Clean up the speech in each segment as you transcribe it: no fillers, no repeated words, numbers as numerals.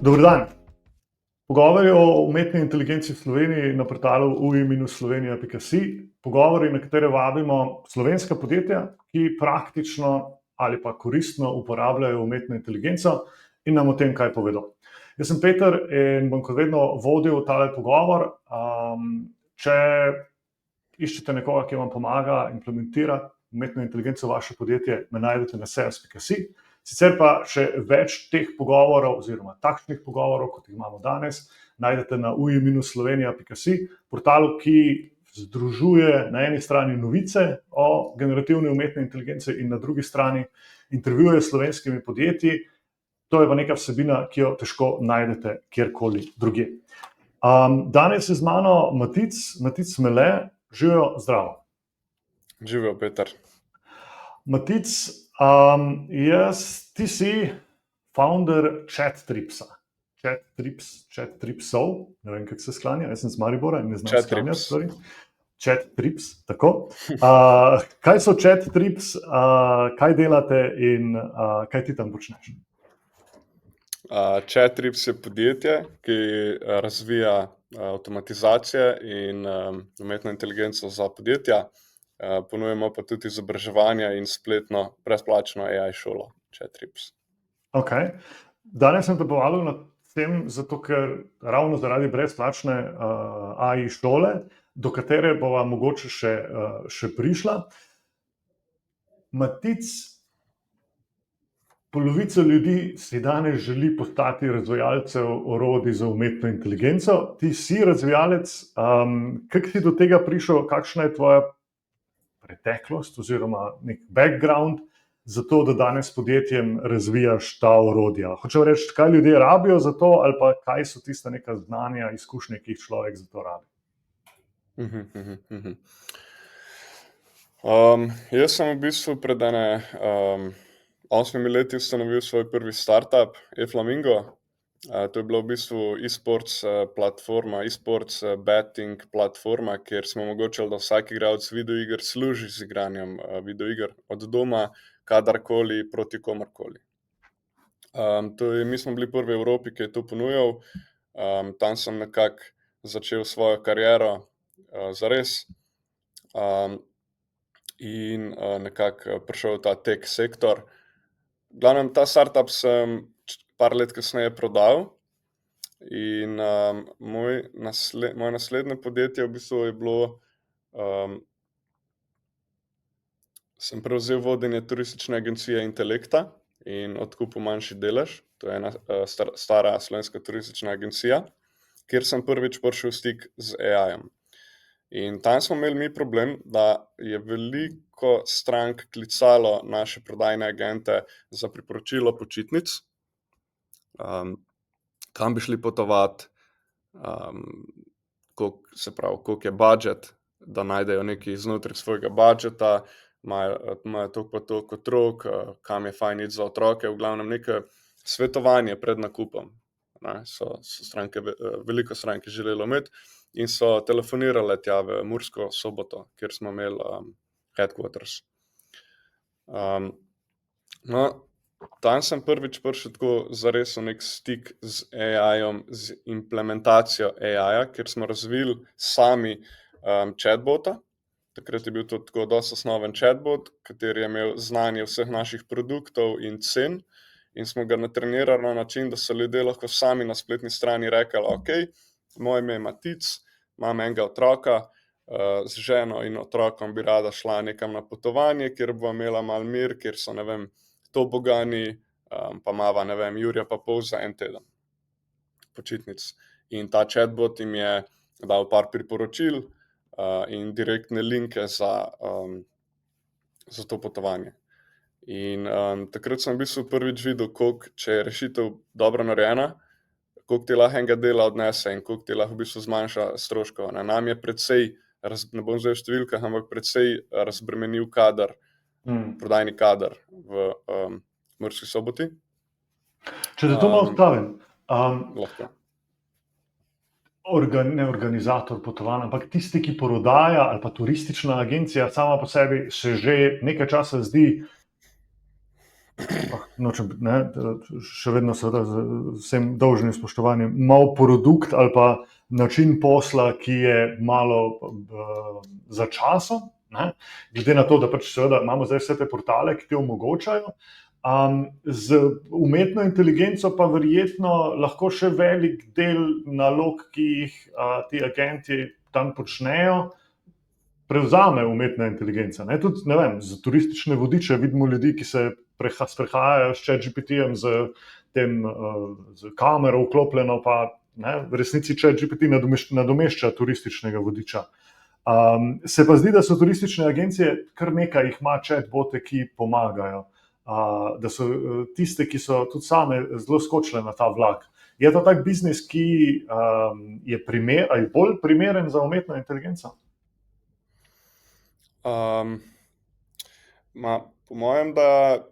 Dober dan. Pogovori o umetni inteligenci v Sloveniji na portalu ui-slovenija.si. Pogovori, na katere vabimo slovenska podjetja, ki praktično ali pa koristno uporabljajo umetno inteligenco in nam o tem kaj povedo. Jaz sem Peter in bom kot vedno vodil tale pogovor. Če iščete nekoga, ki vam pomaga implementirati umetno inteligenco v vaše podjetje, me najdete na sales.si. Sicer pa še več teh pogovorov oziroma takšnih pogovorov, kot jih imamo danes, najdete na ui-slovenija.si, portalu, ki združuje na eni strani novice o generativni umetni inteligenci in na drugi strani intervjuje s slovenskimi podjetji. To je pa neka vsebina, ki jo težko najdete kjerkoli drugje. Danes je z mano Matic Smele. Živijo, zdravo. Živijo, Peter. Matic, ti si founder ChatTripsa. ChatTripsov, ne vem, kako se sklanja, jaz sem z Maribora in ne znam sklanjati stvari. ChatTrips, tako. Kaj so ChatTrips, kaj delate in kaj ti tam počneš? ChatTrips je podjetje, ki razvija avtomatizacije in umetno inteligenco za podjetja. Ponujemo pa tudi izobraževanja in spletno brezplačno AI šolo ChatTrips. Ok. Danes sem te povabil na tem, zato ker ravno zaradi brezplačne AI šole, do katere bova mogoče še prišla. Matic, polovica ljudi si danes želi postati razvijalcev orodij za umetno inteligenco. Ti si razvijalec, kako si do tega prišel, kakšna je tvoja preteklost oziroma nek background za to, da danes podjetjem razvijaš ta orodja? Hočem reči, kaj ljudje rabijo za to ali pa kaj so tista neka znanja, izkušnje, ki jih človek za to rabi? Jaz sem v bistvu pred 8 leti ustanovil svoj prvi startup, eFlamingo. To je bila v bistvu e-sports platforma, e-sports betting platforma, kjer smo omogočili, da vsak igralec videoiger služi z igranjem videoiger od doma, kadarkoli, proti komorkoli. Mi smo bili prvi v Evropi, ki je to ponujal. Tam sem nekako začel svojo kariero zares in nekako prišel v ta tech sektor. V glavnem, ta startup sem par let kasneje prodal in moje naslednje podjetje v bistvu je bilo, sem prevzel vodenje turistične agencije Intelekta in odkupil manjši delež. To je ena stara slovenska turistična agencija, kjer sem prvič prišel v stik z AI-jem. In tam smo imeli mi problem, da je veliko strank klicalo naše prodajne agente za priporočilo počitnic, kam bi šli potovati, koliko je budžet, da najdejo nekaj znotraj svojega budžeta, imajo toliko pa toliko otrok, kam je fajn iti za otroke, v glavnem neko svetovanje pred nakupom. So stranke, veliko stranke želelo imeti in so telefonirale tja v Mursko Soboto, kjer smo imeli headquarters. Tam sem prvič prišel tako zares v nek stik z AI-jem, z implementacijo AI-ja, kjer smo razvili sami chatbota. Takrat je bil to tako dosti osnoven chatbot, kateri je imel znanje vseh naših produktov in cen. In smo ga natrenirali na način, da so ljudje lahko sami na spletni strani rekli, ok, moje ime je Matic, imam enega otroka, z ženo in otrokom bi rada šla nekam na potovanje, kjer bo imela malo mir, kjer so, ne vem, tobogani, pa imava, ne vem, jurja pa pol za en teden počitnic. In ta chatbot jim je dal par priporočil in direktne linke za to potovanje. In takrat sem v bistvu prvič videl, koliko, če je rešitev dobro narejena, koliko ti lahko enega dela odnese in koliko ti lahko v bistvu zmanjša stroškov. Nam je precej, ne bom zdaj v številkah, ampak precej razbremenil kader, prodajni kader v Murski Soboti. Če te to malo stavim, Lahko. ne organizator potovanj, ampak tisti, ki prodaja ali pa turistična agencija sama po sebi se že nekaj časa zdi nočem, ne, še vedno seveda z vsem dolžnim spoštovanjem, mal produkt ali pa način posla, ki je malo za časom, ne, glede na to, da pač seveda imamo zdaj vse te portale, ki ti omogočajo. Z umetno inteligenco pa verjetno lahko še velik del nalog, ki jih ti agenti tam počnejo, prevzame umetna inteligenca. Ne? Tudi, ne vem, za turistične vodiče vidimo ljudi, ki se sprehajajo s ChatGPT-jem, z kamero vklopljeno, pa ne, v resnici ChatGPT nadomešča turističnega vodiča. Se pa zdi, da so turistične agencije, kar nekaj jih ima chatbote, ki pomagajo, da so tiste, ki so tudi same zelo skočile na ta vlak. Je to tak biznis, ki je bolj primeren za umetno inteligenco? Po mojem, da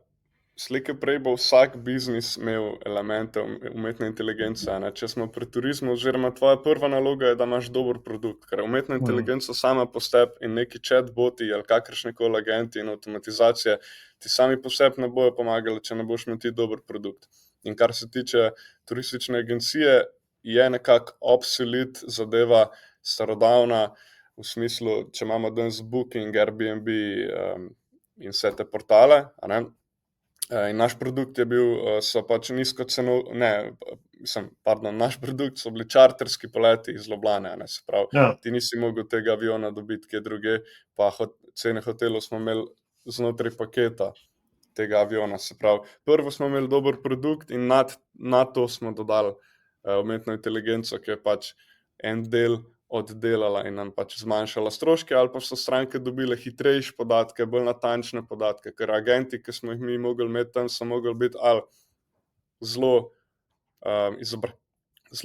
slej ko prej bo vsak biznis imel elemente umetne inteligence. Ne? Če smo pri turizmu, oziroma tvoja prva naloga je, da imaš dober produkt, ker umetna inteligenca sama po sebi in neki chatboti ali kakršnekoli agenti in avtomatizacije ti sami po sebi ne bojo pomagali, če ne boš imel ti dober produkt. In kar se tiče turistične agencije, je nekako obsolet zadeva, starodavna, v smislu, če imamo danes Booking, Airbnb in vse te portale, in naš produkt je bil, so pač naš produkt so bili čarterski poleti iz Ljubljane, se pravi, ti nisi mogel tega aviona dobiti kje druge, pa cene hotelov smo imeli znotraj paketa tega aviona, se pravi, prvo smo imeli dober produkt in na to smo dodali umetno inteligenco, ki je pač en del oddelala in nam pač zmanjšala stroške, ali pa so stranke dobile hitrejše podatke, bolj natančne podatke, ker agenti, ki smo jih mi mogli imeti tam, so mogli biti ali zelo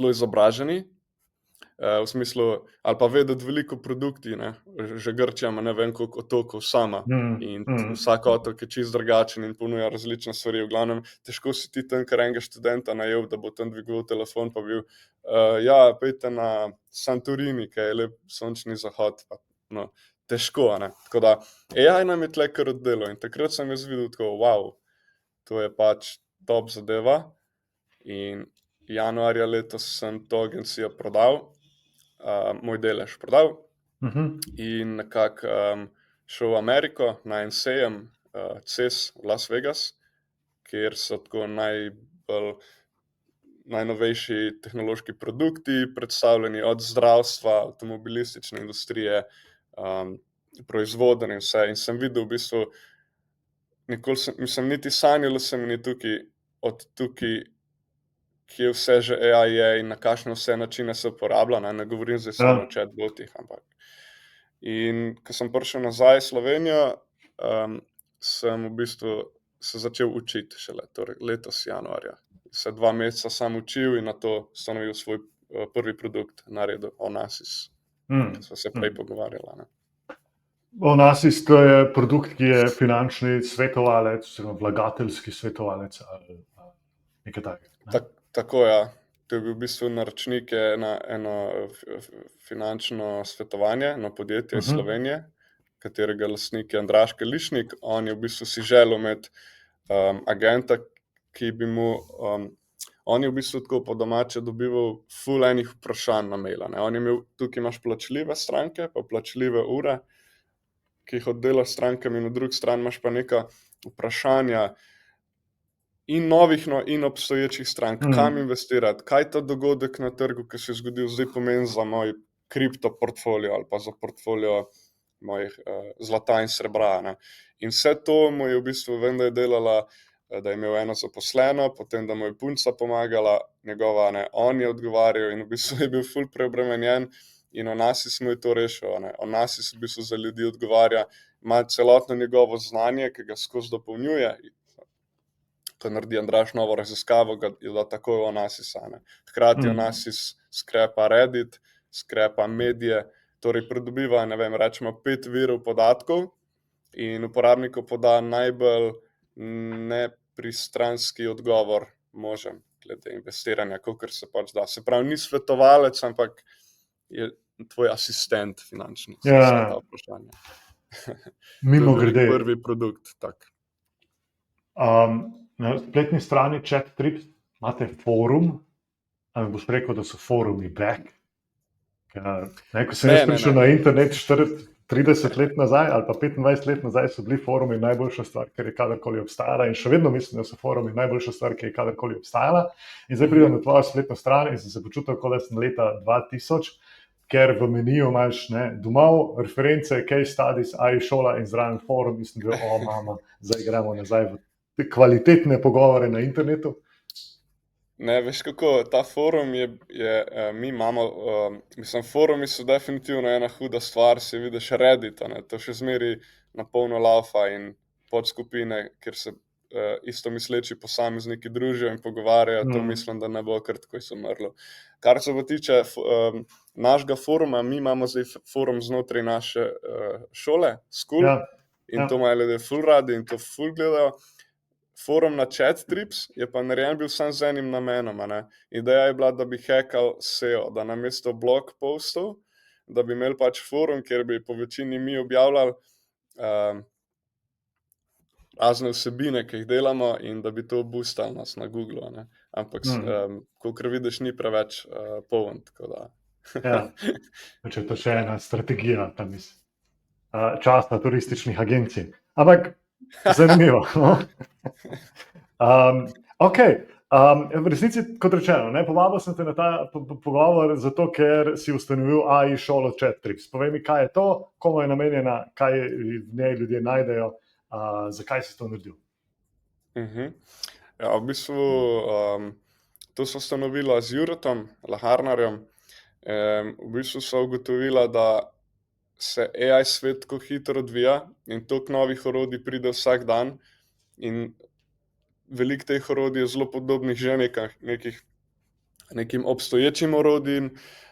izobraženi, v smislu, ali pa vedeti veliko produkti, ne? Že Grčija ima ne vem koliko otokov sama in vsak otok je čisto drugačen in ponuja različne stvari. V glavnem, težko si ti tam kar enega študenta najel, da bo tam dvigoval telefon pa bil, pejte na Santorini, ki je lep sončni zahod. No, težko, ne? Tako da AI nam je tle kar oddelal in takrat sem jaz videl tako, wow, to je pač top zadeva in januarja letos sem to agencijo prodal, moj delež prodal in nekako šel v Ameriko na en sejem CES v Las Vegas, kjer so tako najnovejši tehnološki produkti predstavljeni, od zdravstva, avtomobilistične industrije, proizvodenj in vse. In sem videl v bistvu, niti sanjalo se mi ni od tukaj, kje vse že AI je in na kakšne vse načine se uporablja, ne govorim zdaj samo o chatbotih, ampak. In ko sem prišel nazaj v Slovenijo, sem v bistvu se začel učiti šele, torej letos januarja. Se 2 meseca sam učil in nato ustanovil svoj prvi produkt, naredil Onassis, ki smo se prej pogovarjali. Onassis, to je produkt, ki je finančni svetovalec, vlagateljski svetovalec ali nekaj takega. Tako, ja. To je bil v bistvu naročnik na eno finančno svetovanje, na podjetje iz Slovenije, katerega lastnik je Andraž Kališnik. On je v bistvu si želel imeti agenta, ki bi mu, on je v bistvu tako po domače dobival ful enih vprašanj na mail. On je imel, tukaj imaš plačljive stranke, pa plačljive ure, ki jih oddelaš strankam, in na drugi strani imaš pa neka vprašanja in novih in obstoječih strank, kam investirati, kaj ta dogodek na trgu, ki se je zgodil, zdaj pomeni za moj kripto portfolio ali pa za portfolio mojih zlata in srebra. Ne. In vse to mu je v bistvu, vem, da je delala, da je imel eno zaposleno, potem da mu je punca pomagala, njegova, on je odgovarjal in v bistvu je bil ful preobremenjen in Onassis mu je to rešil. Onassis v bistvu za ljudi odgovarja, ima celotno njegovo znanje, ki ga skozi dopolnjuje. Ko naredi Andraž novo raziskavo, ga da takoj v Onassisa. Hkrati Onassis skrepa Reddit, skrepa medije, torej pridobiva, ne vem, rečemo 5 virov podatkov in uporabniku poda najbolj nepristranski odgovor možen glede investiranja, kakor se pač da. Se pravi, ni svetovalec, ampak je tvoj asistent finančni. Mimogrede. Prvi produkt, tak. Na spletni strani ChatTrips imate forum, ali boš rekel, da so forumi back? Ko sem jaz prišel na internet 30 let nazaj ali pa 25 let nazaj, so bili forumi najboljša stvar, kar je kadarkoli obstajala, in še vedno mislim, da so forumi najboljša stvar, ki je kadarkoli obstajala. In zdaj pridem na tvojo spletno stran in sem se počutil, kot da sem leta 2000, ker v meniju imaš domov, reference, case studies, AI šola in zraven forum, in sem bil, mama, zdaj gremo nazaj v kvalitetne pogovore na internetu. Ne, veš kako, ta forum mi imamo, mislim, forumi so definitivno ena huda stvar, si vidiš Reddit, to še zmeri na polno laufa in podskupine, kjer se isto misleči posamezniki družijo in pogovarjajo, to mislim, da ne bo kar takoj umrlo. Kar se pa tiče našega foruma, mi imamo zdaj forum znotraj naše šole, School, in to imajo ljudje ful radi in to ful gledajo. Forum na ChatTrips je pa narejen bil sam z enim namenom. Ideja je bila, da bi hackal SEO, da namesto blog postov, da bi imeli pač forum, kjer bi po večini mi objavljali razne vsebine, ki jih delamo, in da bi to boostali nas na Google. Ampak, kakor vidiš, ni preveč poln. Če to še ena strategija tam iz časa turističnih agencij. Ampak zanimivo. V resnici, kot rečeno, povabil sem te na ta pogovor zato, ker si ustanovil AI šolo ChatTrips. Povej mi, kaj je to, komu je namenjena, kaj v njej ljudje najdejo, zakaj si to naredil? Ja, v bistvu to so ustanovila z Juretom Laharnarjem. V bistvu so ugotovila, da se AI svet tako hitro odvija in toliko novih orodij pride vsak dan, in veliko teh orodij je zelo podobnih že nekim obstoječim orodjem,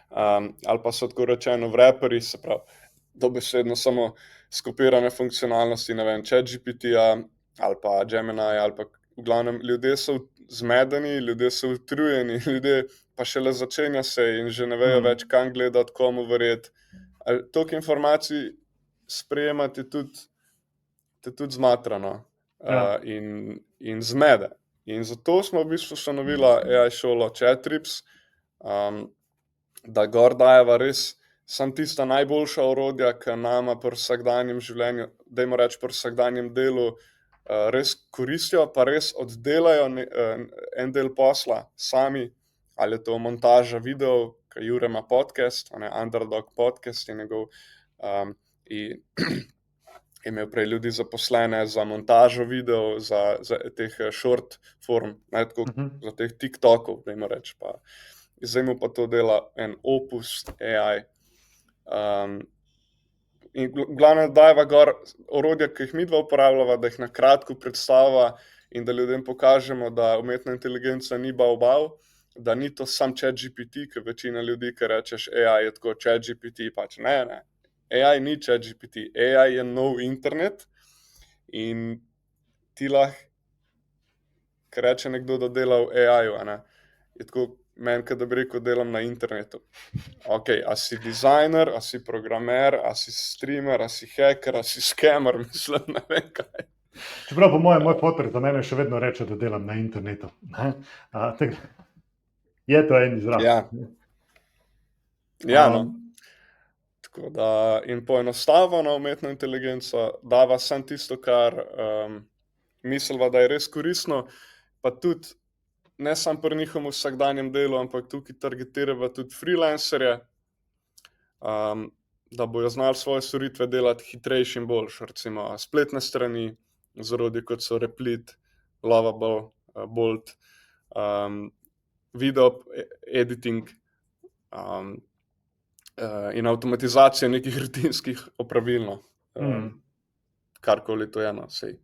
ali pa so tako rečeno wrapperi, se pravi, dobesedno samo skopirane funkcionalnosti, ne vem, ChatGPT-ja ali pa Gemini-ja, ali pa v glavnem ljudje so zmedeni, ljudje so utrujeni, ljudje pa šele začenja se in že ne vejo več, kam gledati, komu verjeti. Toliko informacij sprejemati te tudi zmatrano in zmede. In zato smo v bistvu ustanovila AI šolo ChatTrips, da gor dajeva res samo tista najboljša orodja, ki nama pri vsakdanjem življenju, dajmo reči pri vsakdanjem delu, res koristijo, pa res oddelajo en del posla sami, ali je to montaža videov, ki Jure ima podcast, Underdog podcast je njegov, in je imel prej ljudi zaposlene za montažo videov, za teh short form, za teh TikTokov, dajmo reči, pa zdaj mu pa to dela en Opus AI. In glavno dajeva gor orodja, ki jih midva uporabljava, da jih na kratko predstavava in da ljudem pokažemo, da umetna inteligenca ni bav, da ni to sam ChatGPT, ki večina ljudi, ki rečeš AI je tako ChatGPT, pač ne. AI ni ChatGPT, AI je nov internet in ti lahko, ki reče nekdo, da dela v AI-ju, je tako meni, da bi rekel, delam na internetu. Ok, a si dizajner, a si programer, a si streamer, a si hacker, a si scammer, mislim, ne vem kaj. Čeprav po mojem, moj fotor za mene še vedno reče, da delam na internetu. Je to en izraz. Ja, no. Tako da, in poenostavljeno umetno inteligenco dava samo tisto, kar misliva, da je res koristno, pa tudi ne samo pri njihovem vsakdanjem delu, ampak tukaj targetirava tudi freelancerje, da bojo znali svoje storitve delati hitrejši in boljše, recimo spletne strani z orodji, kot so Replit, Lovable, Bolt, video editing in avtomatizacija nekih rutinskih opravil, karkoli to je, sej.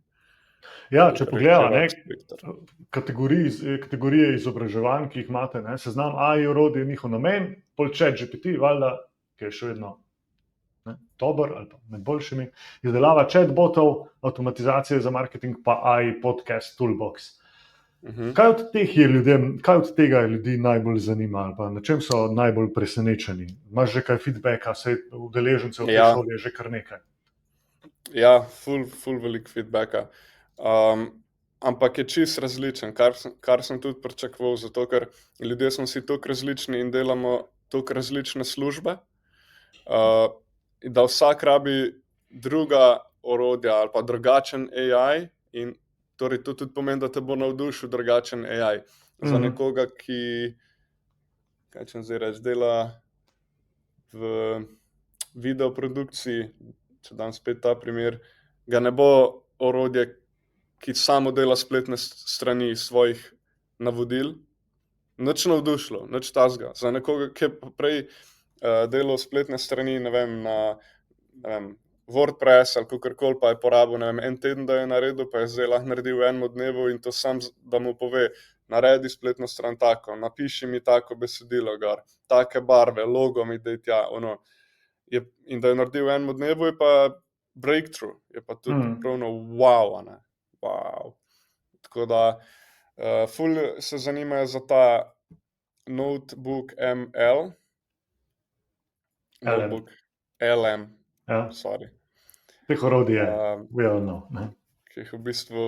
Ja, če pogledamo kategorije izobraževanj, ki jih imate, seznam AI orodij je njihov namen, pol ChatGPT, valjda, ki je še vedno dober ali pa med boljšimi, izdelava chatbotov, avtomatizacije za marketing, pa AI podcast toolbox. Kaj od tega ljudi najbolj zanima, ali pa na čem so najbolj presenečeni? Imaš že kaj feedbacka, saj udeležencev v tej šoli je že kar nekaj? Ja, ful veliko feedbacka. ampak je čist različen, kar sem tudi pričakoval, zato ker ljudje smo si toliko različni in delamo toliko različne službe, da vsak rabi druga orodja ali pa drugačen AI, in torej to tudi pomeni, da te bo navdušil drugačen AI. Za nekoga, ki, kaj če zdaj reči, dela v videoprodukciji, če dam spet ta primer, ga ne bo orodje, ki samo dela spletne strani iz svojih navodil, nič navdušilo, nič tazga. Za nekoga, ki je pa prej delal spletne strani, ne vem, na WordPress ali kakorkoli, pa je porabil, ne vem, en teden, da je naredil, pa je zdaj lahko naredil v enem dnevu, in to sam, da mu pove, naredi spletno stran tako, napiši mi tako besedilo gor, take barve, logo mi daj tja, ono. In da je naredil v enem dnevu, je pa breakthrough, je pa tudi pravno wow, ne. Wow. Tako da ful se zanimajo za ta Notebook ML, Notebook LM, sorry. Teh orodij je, we all know, ne. Ki jih v bistvu,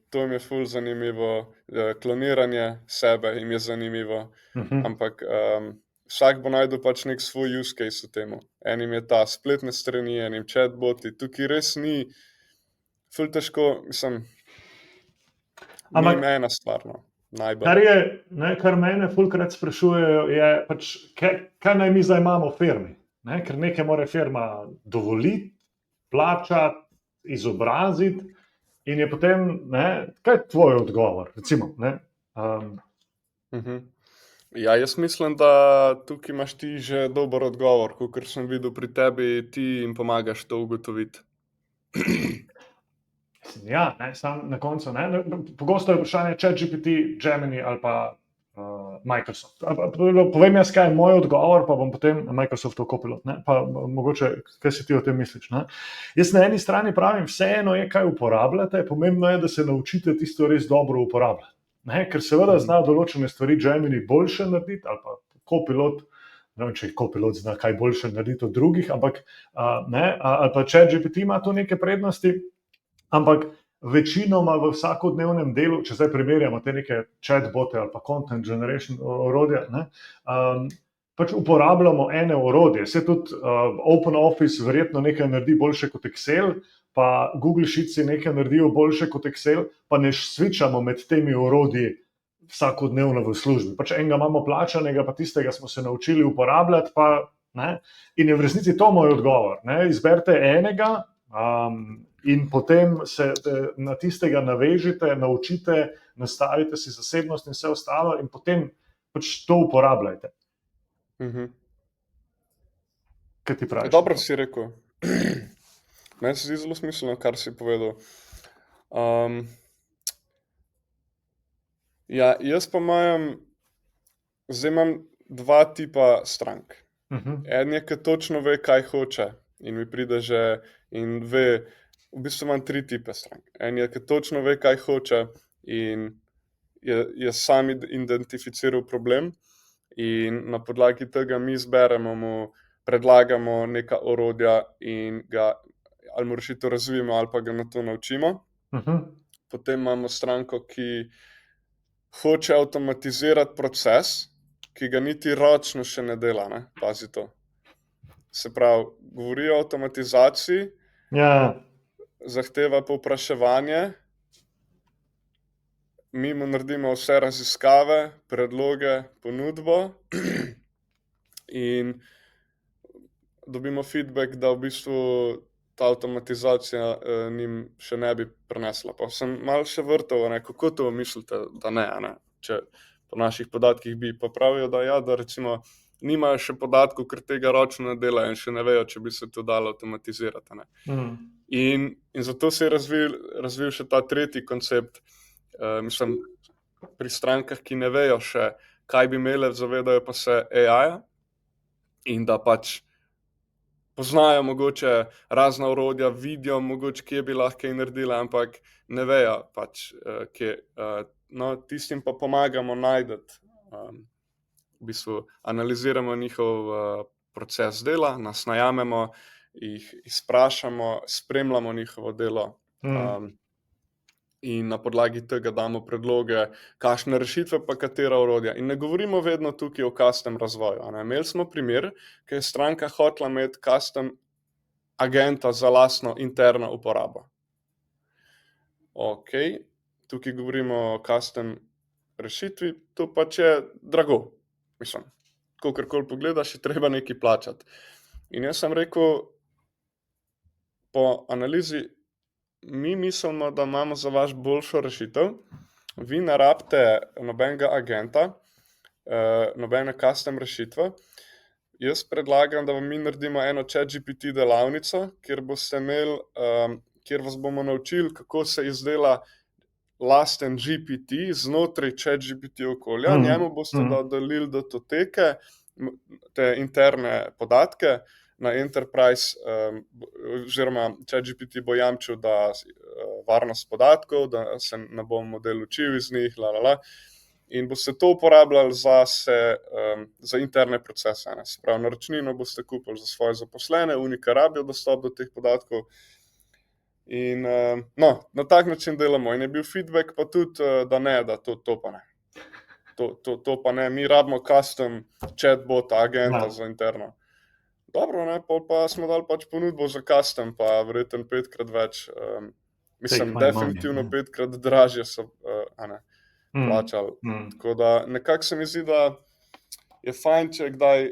to jim je ful zanimivo, kloniranje sebe jim je zanimivo, ampak vsak bo najdel pač nek svoj use case v temu. Enim je ta spletne strani, enim chatboti, tukaj res ni, ful težko, mislim, ni ena stvar, no, najbolj. Kar mene fulkrat sprašujejo, je pač, kaj naj mi zdaj imamo v firmi, ne? Ker nekaj mora firma dovoliti, plačati, izobraziti, in je potem, ne, kaj je tvoj odgovor, recimo, ne? Ja, jaz mislim, da tukaj imaš ti že dober odgovor, kakor sem videl pri tebi, ti jim pomagaš to ugotoviti. Ja, ne, sam na koncu, ne, pogosto je vprašanje ChatGPT, Gemini ali pa Microsoft. Povem jaz, kaj je moj odgovor, pa bom potem Microsoftov Copilot, ne, pa mogoče, kaj si ti o tem misliš, ne. Jaz na eni strani pravim, vseeno je, kaj uporabljate, pomembno je, da se naučite tisto res dobro uporabljati, ne, ker seveda zna določene stvari Gemini boljše narediti, ali pa Copilot, ne vem, če Copilot zna kaj boljše narediti od drugih, ampak ne, ali pa ChatGPT ima tu neke prednosti, ampak večinoma v vsakodnevnem delu, če zdaj primerjamo te neke chatbote ali pa content generation orodja, ne, pač uporabljamo ene orodje. Se tudi OpenOffice verjetno nekaj naredi boljše kot Excel, pa Google Sheetsi nekaj naredijo boljše kot Excel, pa ne switchamo med temi orodji vsakodnevno v službi. Pač enega imamo plačanega, pa tistega smo se naučili uporabljati, pa, ne, in je v resnici to moj odgovor, ne, izberite enega, in potem se na tistega navežite, naučite, nastavite si zasebnost in vse ostalo, in potem pač to uporabljajte. Kaj ti praviš? Dobro si rekel. Meni se zdi zelo smiselno, kar si povedal. Ja, jaz pa zdaj imam dva tipa strank. En je, ki točno ve, kaj hoče, in mi pride že in ve, v bistvu imam tri tipe strank. En je, ki točno ve, kaj hoče, in je sam identificiral problem, in na podlagi tega mi zberemo, mu predlagamo neka orodja in ga ali mu rešitev razvijemo ali pa ga na to naučimo. Potem imamo stranko, ki hoče avtomatizirati proces, ki ga niti ročno še ne dela, ne? Pazi to. Se pravi, govori o avtomatizaciji, zahteva povpraševanje, mi mu naredimo vse raziskave, predloge, ponudbo in dobimo feedback, da v bistvu ta avtomatizacija njim še ne bi prinesla. Pa sem malo še vrtal, kako to mislite, da ne, če po naših podatkih bi, pa pravijo, da ja, da recimo nimajo še podatkov, ker tega ročno ne delajo in še ne vejo, če bi se to dalo avtomatizirati, ne. In zato se je razvil še ta tretji koncept, mislim, pri strankah, ki ne vejo še, kaj bi imele, zavedajo pa se AI-ja, in da pač poznajo mogoče razna orodja, vidijo mogoče, kje bi lahko kaj naredila, ampak ne vejo pač, kje. No, tistim pa pomagamo najti, v bistvu analiziramo njihov proces dela, nas najamemo, jih izprašamo, spremljamo njihovo delo, in na podlagi tega damo predloge, kakšne rešitve pa katera orodja. In ne govorimo vedno tukaj o custom razvoju. Imeli smo primer, ki je stranka hotela imeti custom agenta za lastno interno uporabo. Ok, tukaj govorimo o custom rešitvi, to pač je drago. Mislim, kakorkoli pogledaš, je treba nekaj plačati. In jaz sem rekel, po analizi, mi mislimo, da imamo za vas boljšo rešitev. Vi ne rabite nobenega agenta, nobene custom rešitve. Jaz predlagam, da vam mi naredimo eno ChatGPT delavnico, kjer boste imeli, kjer vas bomo naučili, kako se izdela lasten GPT znotraj ChatGPT okolja. Njemu boste dodelili datoteke, te interne podatke na enterprise, oziroma ChatGPT bo jamčil, da varnost podatkov, da se ne bo model učil iz njih, in boste to uporabljali za interne procese. Se pravi, naročnino boste kupili za svoje zaposlene, ki rabijo dostop do teh podatkov. In na tak način delamo. In je bil feedback pa tudi, da ne, da to pa ne. To pa ne, mi rabimo custom chatbot agenta za interno. Dobro, pol pa smo dali pač ponudbo za custom, pa verjetno 5-krat več, mislim, definitivno 5-krat dražje so plačali. Tako da nekako se mi zdi, da je fajn, če kdaj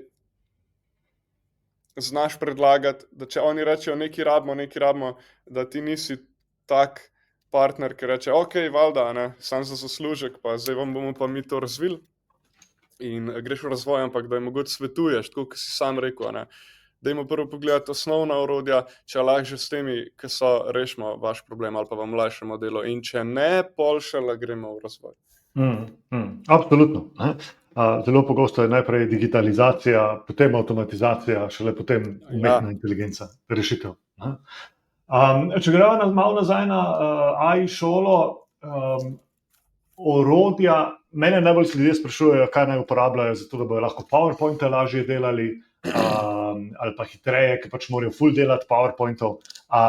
znaš predlagati, da če oni rečejo nekaj rabimo, da ti nisi tak partner, ki reče, ok, valjda, sam za zaslužek, pa zdaj vam bomo pa mi to razvili in greš v razvoj, ampak da jim mogoče svetuješ, tako kot si sam rekel, dajmo prvo pogledati osnovna orodja, če lahko že s temi, ki so, rešimo vaš problem ali pa vam olajšamo delo, in če ne, pol šele gremo v razvoj. Absolutno. Zelo pogosto je najprej digitalizacija, potem avtomatizacija, šele potem umetna inteligenca, rešitev. Če gremo malo nazaj na AI šolo, orodja, mene najbolj ljudje sprašujejo, kaj naj uporabljajo, zato da bodo lahko PowerPointe lažje delali, ali pa hitreje, ki pač morajo ful delati PowerPointov. A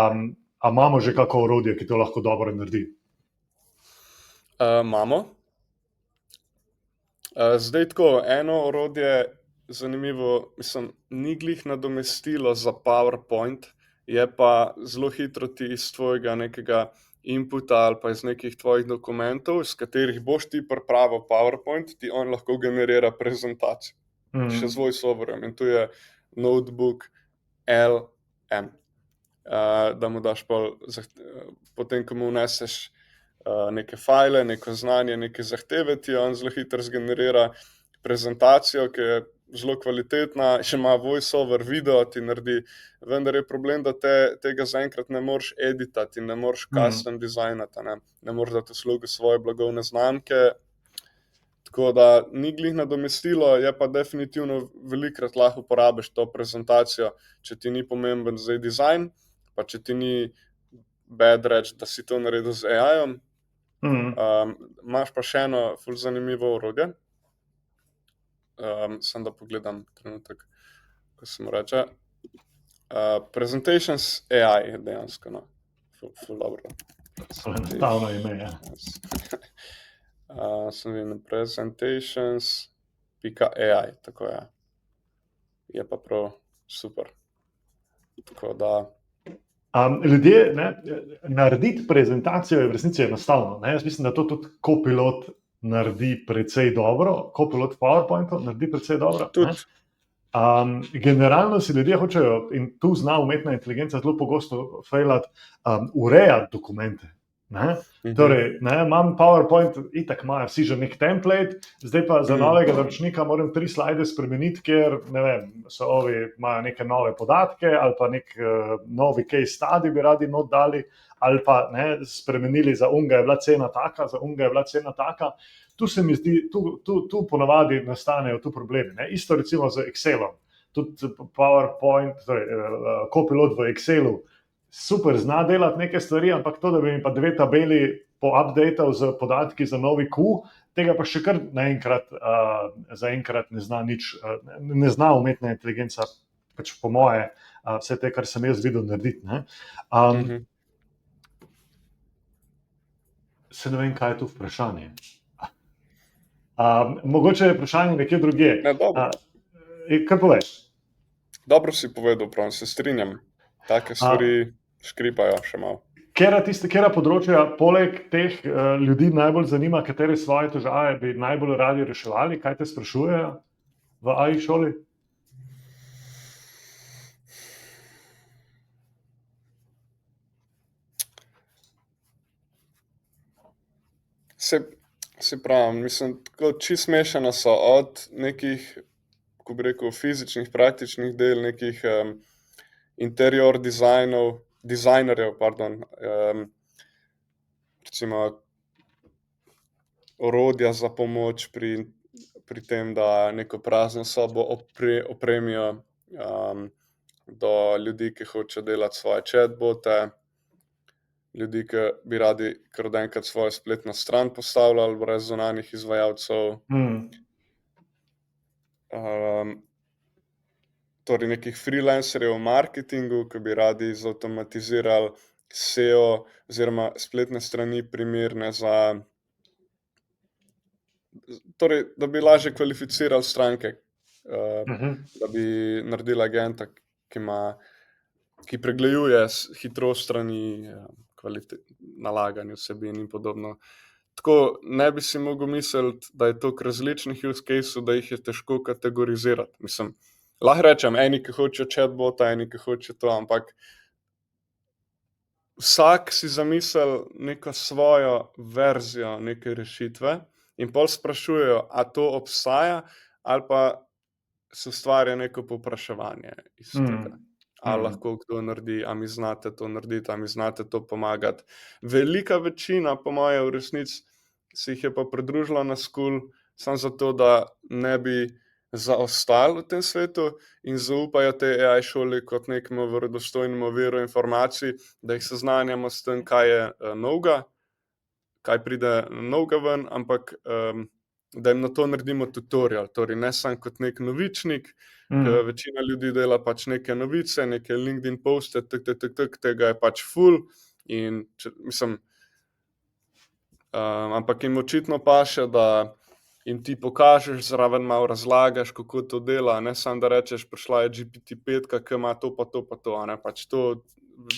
imamo že kako orodje, ki to lahko dobro naredi? Imamo. Zdaj tako, eno orodje, zanimivo, mislim, ni glih nadomestilo za PowerPoint, je pa zelo hitro ti iz tvojega nekega inputa ali pa iz nekih tvojih dokumentov, iz katerih boš ti pripravil PowerPoint, ti on lahko generira prezentacijo. Še z voiceoverjem, in to je Notebook LM. Da mu daš potem, ko mu vneseš neke file, neko znanje, neke zahteve, ti on zelo hitro zgenerira prezentacijo, ki je zelo kvalitetna, še ima voiceover, video ti naredi, vendar je problem, da tega zaenkrat ne moreš editati in ne moreš custom designati, ne moreš dati usluge svoje blagovne znamke. Tako da ni glih nadomestilo, je pa definitivno velikokrat lahko uporabiš to prezentacijo, če ti ni pomemben zdaj dizajn, pa če ti ni bad reči, da si to naredil z AI-om. Imaš pa še eno ful zanimivo orodje. Sem da pogledam trenutek, ko se mu reče. Presentations AI je dejansko, ful dobro. Enostavno ime, ja. Sem videl presentations.ai, tako je. Je pa prav super. Tako da... Ljudje, narediti prezentacijo je v resnici enostavno. Jaz mislim, da to tudi Copilot naredi precej dobro. Copilot PowerPointov naredi precej dobro. Generalno si ljudje hočejo, in tu zna umetna inteligenca zelo pogosto failati, urejati dokumente. Torej, imam PowerPoint, itak imajo vsi že nek template, zdaj pa za novega naročnika moram 3 slajde spremeniti, ker, ne vem, so ovi imajo neke nove podatke ali pa nek novi case study bi radi not dali, ali pa spremenili za unga je bila cena taka, za unga je bila cena taka. Tu se mi zdi, tu ponavadi nastanejo tu problemi. Isto recimo z Excelom. Tudi PowerPoint, torej Copilot v Excelu super zna delati neke stvari, ampak to, da bi mi pa 2 tabeli po-updatal z podatki za novi Q, tega pa še kar naenkrat zaenkrat ne zna nič, ne zna umetna inteligenca, pač po moje, vse te, kar sem jaz videl narediti. Se ne vem, kaj je to vprašanje. Mogoče je vprašanje nekje drugje. Ne, dobro. Kaj poveš? Dobro si povedal, prav se strinjam. Take stvari škripajo še malo. Katera področja, poleg teh ljudi, najbolj zanima, katere svoje težave bi najbolj radi reševali? Kaj te sprašujejo v AI šoli? Se pravi, mislim, tako čisto mešana so od nekih, ko bi rekel, fizičnih, praktičnih del, nekih interior dizajnerjev, recimo orodja za pomoč pri tem, da neko prazno sobo opremijo, do ljudi, ki hočejo delati svoje chatbote, ljudi, ki bi radi kar enkrat svojo spletno stran postavljali brez zunanjih izvajalcev. Torej nekih freelancerjev v marketingu, ki bi radi zautomatizirali SEO oziroma spletne strani primerne za, torej, da bi lažje kvalificirali stranke, da bi naredili agenta, ki pregleduje hitrost strani, nalaganje vsebin in podobno. Tako ne bi si mogel misliti, da je toliko različnih use caseov, da jih je težko kategorizirati. Mislim, lahko rečem, eni, ki hočejo chatbota, eni, ki hočejo to, ampak vsak si zamisli neko svojo verzijo neke rešitve in pol sprašujejo, a to obstaja, ali pa se ustvarja neko povpraševanje iz tega. Ali lahko kdo naredi, a mi znate to narediti, a mi znate to pomagati. Velika večina, po moje, v resnici se jih je pa pridružila na Skool samo zato, da ne bi zaostali v tem svetu in zaupajo tej AI šoli kot nekemu verodostojnemu viru informacij, da jih seznanjamo s tem, kaj je novega, kaj pride novega ven, ampak da jim na to naredimo tutorial, torej ne samo kot nek novičnik, ker večina ljudi dela pač neke novice, neke LinkedIn poste, tega je pač ful in mislim, ampak jim očitno paše, da jim ti pokažeš, zraven malo razlagaš, kako to dela, ne samo da rečeš, prišla je GPT-5, ki ima to pa to pa to, a ne, pač to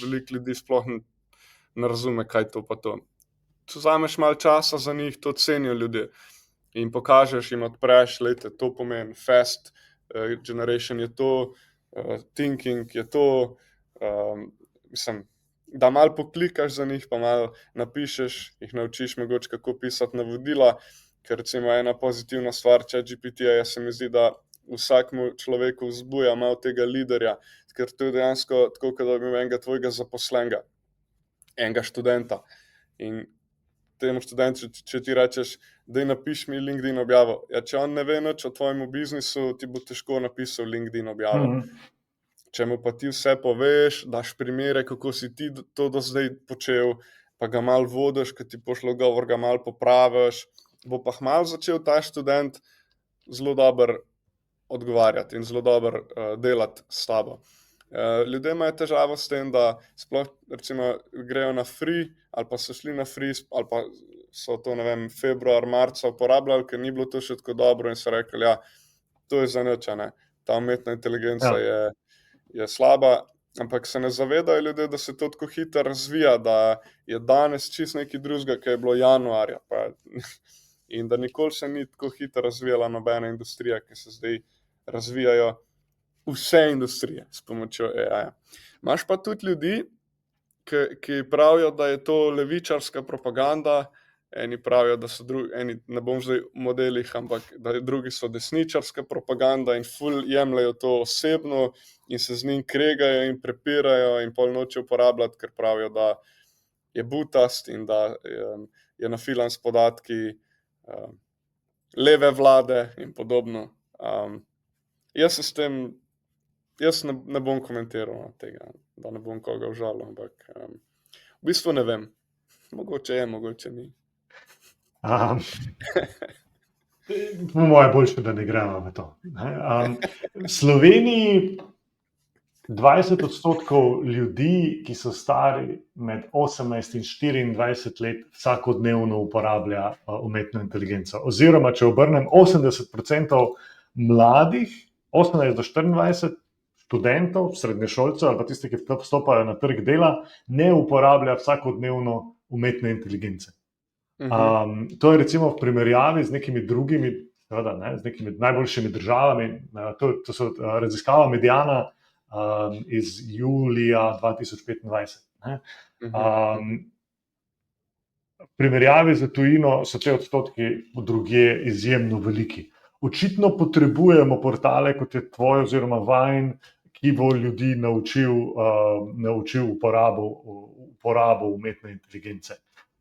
veliko ljudi sploh ne razume, kaj to pa to. Če vzameš malo časa za njih, to cenijo ljudje in pokažeš jim, odpreš, lejte, to pomeni fast generation je to, thinking je to, mislim, da malo poklikaš za njih, pa malo napišeš, jih naučiš mogoče, kako pisati navodila, ker recimo ena pozitivna stvar ChatGPT-ja se mi zdi, da vsakmu človeku vzbuja malo tega liderja, ker to je dejansko tako, kot da bi imel enega tvojega zaposlenega, enega študenta. In temu študentu, če ti rečeš, daj napiš mi LinkedIn objavo, ja, če on ne ve nič o tvojemu biznisu, ti bo težko napisal LinkedIn objavo. Če mu pa ti vse poveš, daš primere, kako si ti to do zdaj počel, pa ga malo vodiš, ko ti pošlje govor, ga malo popraviš, bo pa malo začel ta študent zelo dobro odgovarjati in zelo dobro delati s tabo. Ljudje imajo težavo s tem, da sploh recimo grejo na free ali pa so šli na free ali pa so to, ne vem, februar, marca uporabljali, ker ni bilo to še tako dobro in so rekli, ja, to je za nič, ne, ta umetna inteligenca je slaba, ampak se ne zavedajo ljudje, da se to tako hitro razvija, da je danes čisto nekaj drugega, kaj je bilo januarja, in da nikoli se ni tako hitro razvijala nobena industrija, ki se zdaj razvijajo vse industrije s pomočjo AI-ja. Imaš pa tudi ljudi, ki pravijo, da je to levičarska propaganda, eni pravijo, da so eni, ne bom zdaj v modelih, ampak da drugi so desničarska propaganda in ful jemljajo to osebno in se z njim kregajo in prepirajo in pol noče uporabljati, ker pravijo, da je butast in da je nafilan s podatki leve vlade in podobno. Jaz ne bom komentiral tega, da ne bom koga užalil, ampak v bistvu ne vem. Mogoče je, mogoče ni. Po moje boljše, da ne gremo v to. V Sloveniji 20% ljudi, ki so stari med 18 in 24 let, vsakodnevno uporablja umetno inteligenco. Oziroma, če obrnem, 80% mladih, 18 do 24 študentov, srednješolcev ali pa tisti, ki vstopajo na trg dela, ne uporablja vsakodnevno umetne inteligence. To je recimo v primerjavi z nekimi drugimi, seveda, ne, z nekimi najboljšimi državami. To so raziskava Mediana iz julija 2025. Ne. V primerjavi z tujino so te odstotki drugje izjemno veliki. Očitno potrebujemo portale, kot je tvoj oziroma vajin, ki bo ljudi naučil uporabo umetne inteligence.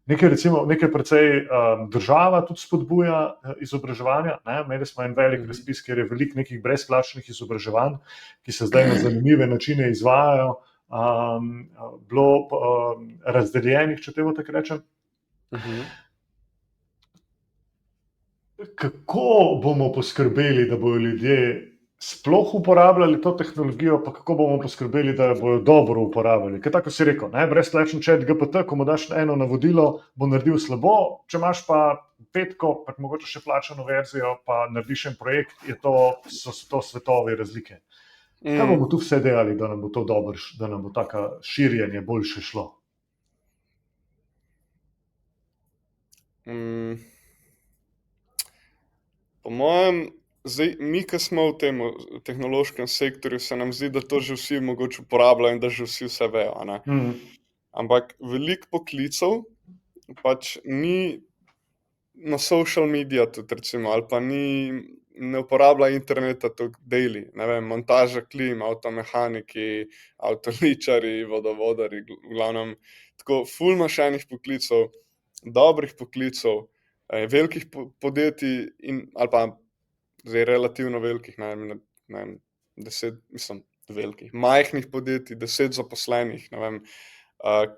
Nekaj precej država tudi spodbuja izobraževanja. Imeli smo en velik razpis, kjer je veliko nekih brezplačnih izobraževanj, ki se zdaj na zanimive načine izvajajo, bilo razdeljenih, če temu tako rečem. Kako bomo poskrbeli, da bodo ljudje sploh uporabljali to tehnologijo, pa kako bomo poskrbeli, da jo bodo dobro uporabljali? Ker tako si rekel, brezplačen chat GPT, ko mu daš eno navodilo, bo naredil slabo, če imaš pa petko, pa mogoče še plačano verzijo, pa narediš en projekt, so to svetove razlike. Kaj bomo tu vse delali, da nam bo to dobro, da nam bo tako širjenje boljše šlo? Po mojem, zdaj, mi, ki smo v tem tehnološkem sektorju, se nam zdi, da to že vsi mogoče uporabljajo in da že vsi vse vejo. Ampak veliko poklicev pač ni na social media tudi, recimo, ali pa ne uporablja interneta tako daily. Ne vem, montaža klim, avtomehaniki, avtoličari, vodovodarji, v glavnem tako ful imaš enih poklicev, dobrih poklicev, velikih podjetij ali pa zdaj relativno velikih, ne vem, 10, mislim, velikih, majhnih podjetij, 10 zaposlenih, ne vem,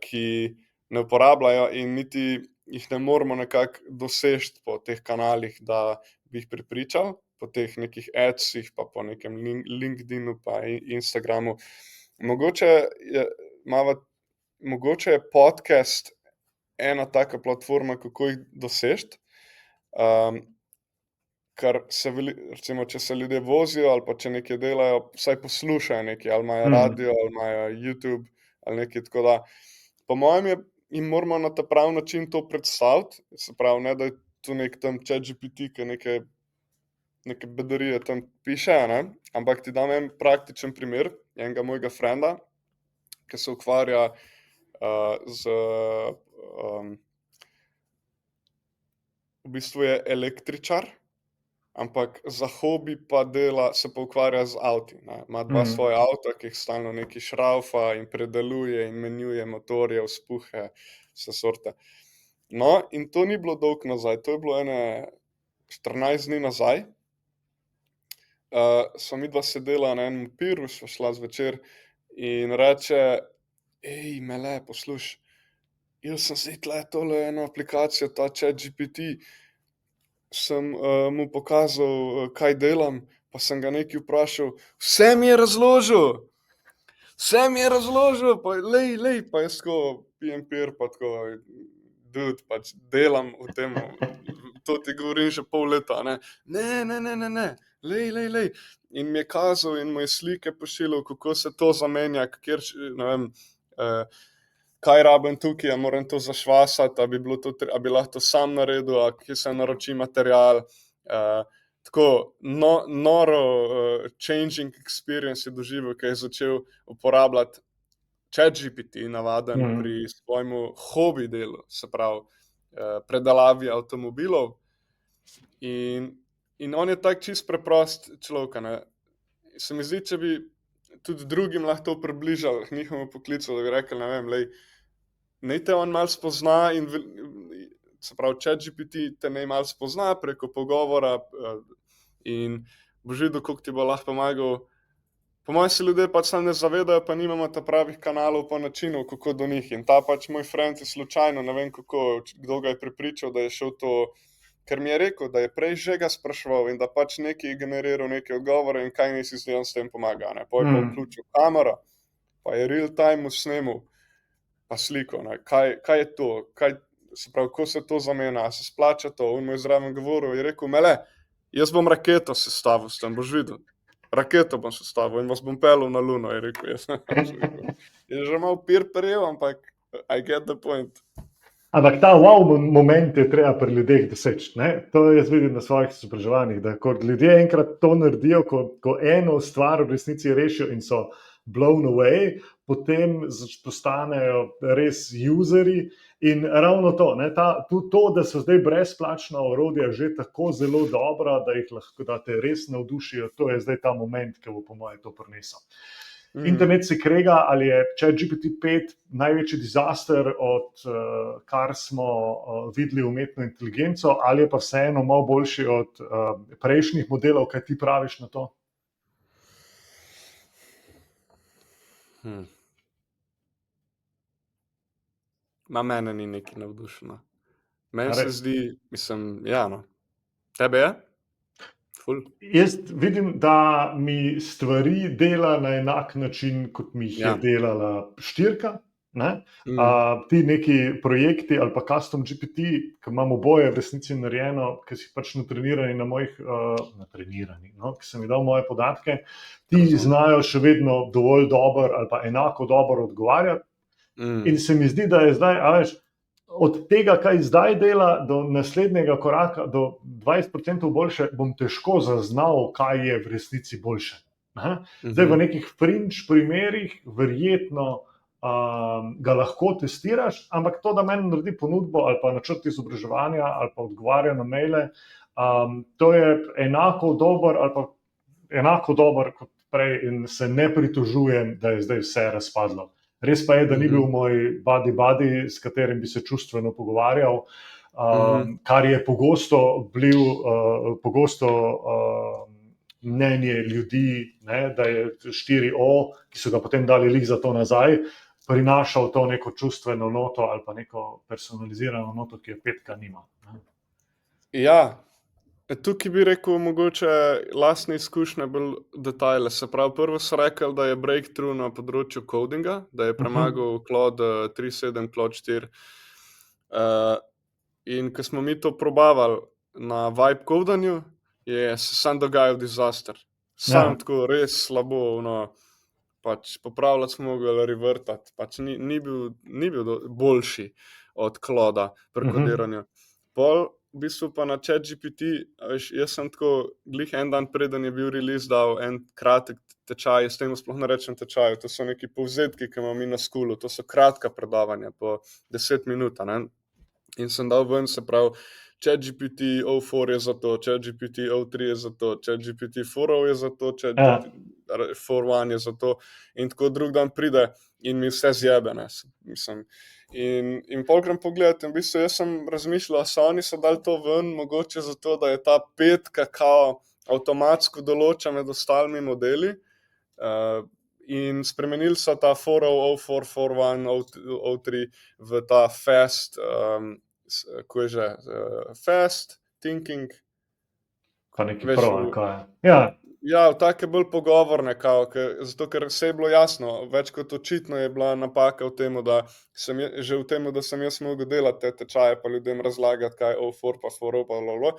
ki ne uporabljajo in niti jih ne moremo nekako doseči po teh kanalih, da bi jih prepričal, po teh nekih adsih, pa po nekem LinkedInu, pa Instagramu. Mogoče je podcast ena taka platforma, kako jih doseči, ker recimo, če se ljudje vozijo ali pa če nekaj delajo, vsaj poslušajo nekaj, ali imajo radio, ali imajo YouTube, ali nekaj, tako da po mojem jim moramo na ta pravi način to predstaviti, se pravi, ne da je tu nek tam ChatGPT, ki neke bedarije tam piše, ne? Ampak ti dam en praktičen primer enega mojega frenda, ki se ukvarja v bistvu je električar, ampak za hobi pa se pa ukvarja z avti. Ima dva svoja avta, ki jih stalno nekaj šraufa in predeluje in menjuje motorje, vzpuhe, vse sorte. No, in to ni bilo dolgo nazaj, to je bilo 14 dni nazaj. Sva midva sedela na enem piru, sva šla zvečer in reče: "Ej, Mele, poslušaj, jaz sem zdaj tule tole eno aplikacijo, ta ChatGPT, sem mu pokazal, kaj delam, pa sem ga nekaj vprašal, vse mi je razložil, pa lej, pa jaz tako pijem pir, pa tako, dude, pač delam v tem, to ti govorim že pol leta, ne, lej, in mi je kazal in mu je slike pošiljal, kako se to zamenja, ne vem, kaj rabim tukaj, a moram to zašvasati, a bi lahko to sam naredil, a kje se naroči material, tako noro changing experience je doživel, ko je začel uporabljati ChatGPT navaden pri svojemu hobi delu, se pravi predelavi avtomobilov, in on je tak čist preprost človek, ne. Se mi zdi, če bi tudi drugim lahko to približali njihovemu poklicu, da bi rekli, ne vem, lej, naj te on malo spozna in se pravi, ChatGPT te naj malo spozna preko pogovora in boš videl, kako ti bo lahko pomagal. Po mojem se ljudje pač sam ne zavedajo, pa nimamo ta pravih kanalov pa načinov, kako do njih. In ta pač moj friend je slučajno, ne vem kako, kdo ga je prepričal, da je šel to ker mi je rekel, da je prej že ga spraševal in da pač neki generiral neke odgovore in kaj nisi zdaj on s tem pomaga. Ne. Poj pa vključil kamero, pa je real time snemal, pa sliko, ne. Kaj je to, se pravi, ko se to zamenja, se splača to, on mu je zraven govoril, je rekel, mele, jaz bom raketo sestavil s tem, boš videl. Raketo bom sestavil in vas bom pelil na Luno, je rekel. Je že malo pir prejel, ampak I get the point. Ampak ta wow moment je treba pri ljudeh doseči. To jaz vidim na svojih izobraževanjih, da ko ljudje enkrat to naredijo, ko eno stvar v resnici rešijo in so blown away, potem postanejo res useri. In ravno to, to, da so zdaj brezplačna orodja že tako zelo dobra, da te res navdušijo, to je zdaj ta moment, ki bo po moje to prinesel. Internet se krega, ali je ChatGPT-5 največji disaster, od kar smo videli umetno inteligenco, ali je pa vseeno malo boljši od prejšnjih modelov, kaj ti praviš na to? Mene ni neki navdušeno. Meni se zdi, mislim, ja, no. Tebe je? Ful. Jaz vidim, da mi stvari dela na enak način, kot mi jih je delala štirka. Ti neki projekti ali pa custom GPT, ki imamo oboje v resnici narejeno, ki si pač natrenirani na mojih, ki sem jih dal moje podatke, ti znajo še vedno dovolj dobro ali pa enako dobro odgovarjati. In se mi zdi, da je zdaj, od tega, kaj zdaj dela, do naslednjega koraka, do 20% boljše, bom težko zaznal, kaj je v resnici boljše. Zdaj v nekih fringe primerih verjetno ga lahko testiraš, ampak to, da meni naredi ponudbo ali pa načrt izobraževanja ali pa odgovarja na maile, to je enako dober kot prej in se ne pritožujem, da je zdaj vse razpadlo. Res pa je, da ni bil moj buddy, s katerim bi se čustveno pogovarjal, kar je pogosto mnenje ljudi, da je 4O, ki so ga potem dali lih za to nazaj, prinašal to neko čustveno noto ali pa neko personalizirano noto, ki je 5 nima. Ja, tukaj bi rekel mogoče lastne izkušnje bolj detajle. Se pravi, prvo so rekli, da je breakthrough na področju codinga, da je premagal Claude 3.7, Claude 4. In ko smo mi to probavali na vibe codanju, je se sam dogajal disaster. Sam tako res slabo, pač popravljati smo mogli revertati, pač ni bil boljši od Clauda pri kodiranju. Pol v bistvu pa na ChatGPT, jaz sem tako glih en dan preden je bil release dal en kratek tečaj, s tem sploh ne rečem tečaju, to so neki povzetki, ki imamo mi na skulu, to so kratka predavanja po 10 minut, in sem dal ven, se pravi, ChatGPT O4 je za to, ChatGPT O3 je za to, ChatGPT 4O je za to, ChatGPT 4.1 je za to, in tako drug dan pride in mi vse zjebe, mislim. In polkrat pogledati, in v bistvu jaz sem razmišljal, oni so dali to ven, mogoče zato, da je ta 5 kao avtomatsko določa med ostalimi modeli, in spremenili so ta 4.0, O4, 4.1, O3 v ta fast, ko je že, fast thinking. Pa neki prav, kaj je. Ja, take bolj pogovorne, zato ker se je bilo jasno, več kot očitno je bila napaka v tem, da sem jaz mogel delati te tečaje, pa ljudem razlagati, kaj je O4 pa 4O pa blablabla.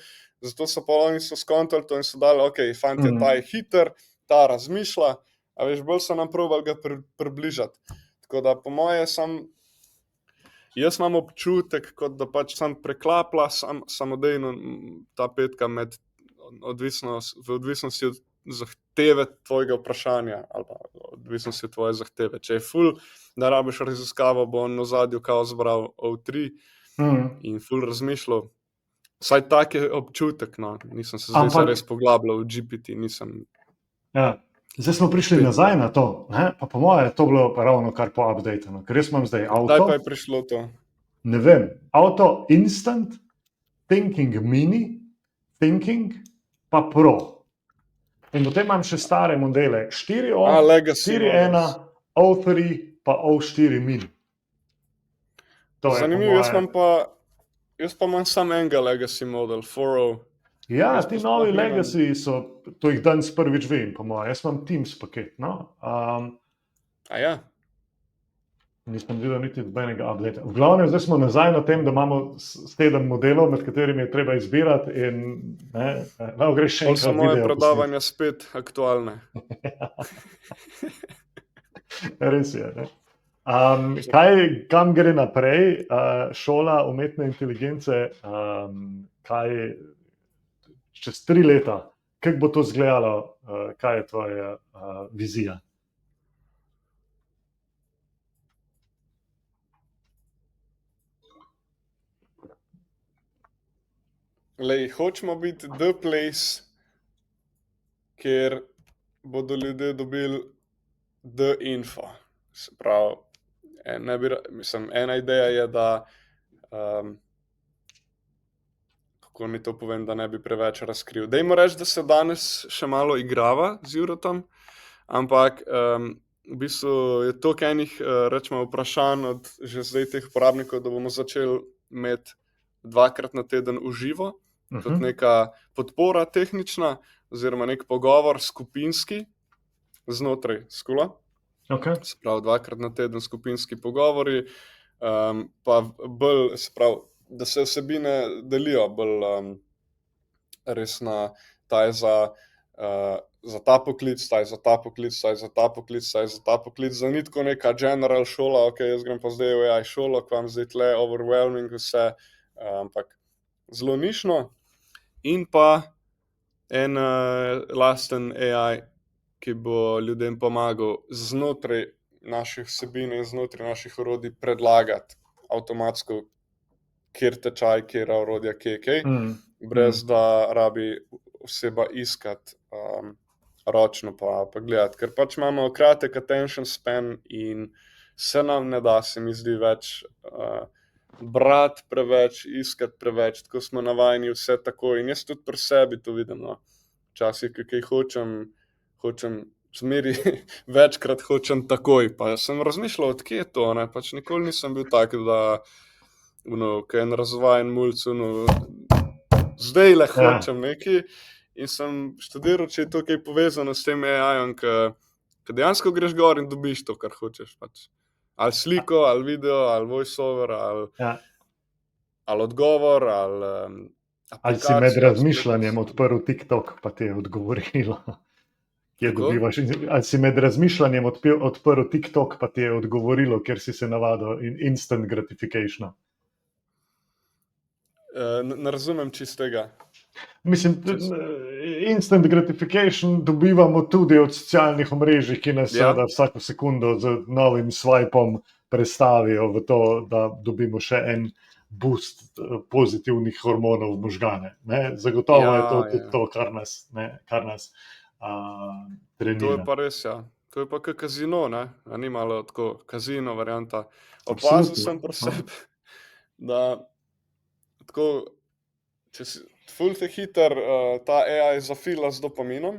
Zato so pa oni skontali to in so dali, ok, fant je, ta je hiter, ta razmišlja, a veš, bolj so nam probali ga približati. Tako da po moje jaz imam občutek, kot da pač sam preklapla samodejno ta 5 med v odvisnosti od zahteve tvojega vprašanja ali pa odvisnosti od tvoje zahteve. Če je ful, da rabiš raziskavo, bo on v ozadju kao zbral O3 in ful razmišljal. Vsaj tak je občutek, nisem se zdaj zares poglabljal v GPT, nisem. Ja, zdaj smo prišli nazaj na to, pa po moje je to bilo pa ravno kar po updateno, ker jaz imam zdaj avto. Kdaj pa je prišlo to? Ne vem, avto Instant, Thinking Mini, Thinking pa Pro. In potem imam še stare modele, 4O, 4.1, O3 pa O4 Mini. Zanimivo, Jaz pa imam samo enega legacy model, 4.0. Ja, Jaz ti pa novi sploh nimam- legacy so, to jih danes prvič vem, po mojem. Jaz imam Teams paket, no. A ja, Nisem videl niti nobenega updata. V glavnem, zdaj smo nazaj na tem, da imamo 7 modelov, med katerimi je treba izbirati in lahko greš še pol so enkrat moje video predavanja spet aktualne. posneti. Res je, ne. Kam gre naprej šola umetne inteligence, kaj čez 3 leta, kako bo to izgledalo, kaj je tvoja vizija? Lej, hočemo biti the place, kjer bodo ljudje dobili the info. Se pravi, ena ideja je, da kako mi to povem, da ne bi preveč razkril. Dajmo reči, da se danes še malo igrava z Jurotom, ampak v bistvu je toliko enih, rečemo, vprašanj od že zdaj teh uporabnikov, da bomo začeli imeti 2-krat na teden v živo, tudi neka podpora tehnična, oziroma nek pogovor skupinski znotraj skula. Okay. Se pravi, 2-krat na teden skupinski pogovori, pa bolj, se pravi, da se vsebine delijo bolj resna, ta je za ta poklic, ta je za ta poklic, ta je za ta poklic, ta je za ta poklic, za ni tako neka general šola, ok, jaz grem pa zdaj v AI šolo, k vam zdaj tle overwhelming vse, ampak zelo nišno. In pa en lasten AI, ki bo ljudem pomagal znotraj naših vsebin in znotraj naših orodij predlagati avtomatsko, kjer tečaj, kjer orodja, kaj, brez da rabi oseba iskati ročno pa gledati, ker pač imamo kratek attention span in se nam ne da, se mi zdi, več brati preveč, iskati preveč, tako smo navajeni vse tako in jaz tudi pri sebi to vidim, no. Včasih, kaj hočem zmeri, večkrat hočem takoj, pa sem razmišljal, odkje je to, ne, pač nikoli nisem bil tak, da kaj en razvajen mulc, zdaj le hočem nekaj in sem študiral, če je to kaj povezano s tem AI-om, ki dejansko greš gor in dobiš to, kar hočeš, pač. Ali sliko, ali video, ali voiceover, ali odgovor, ali ali si med razmišljanjem odprl TikTok, pa ti je odgovorilo. Ali si med razmišljanjem odprl TikTok, pa ti je odgovorilo, ker si se navadil instant gratification. Ne razumem čistega. Mislim, instant gratification dobivamo tudi od socialnih omrežij, ki nas seveda vsako sekundo z novim swipom prestavijo v to, da dobimo še en boost pozitivnih hormonov v možgane. Zagotovo je to tudi to, kar nas trenira. To je pa res, ja. To je pa kot kazino, ne? A ni malo tako kazino varianta. Opazil sem pri sebi, da tako, če si ful te hiter ta AI zafila z dopaminom,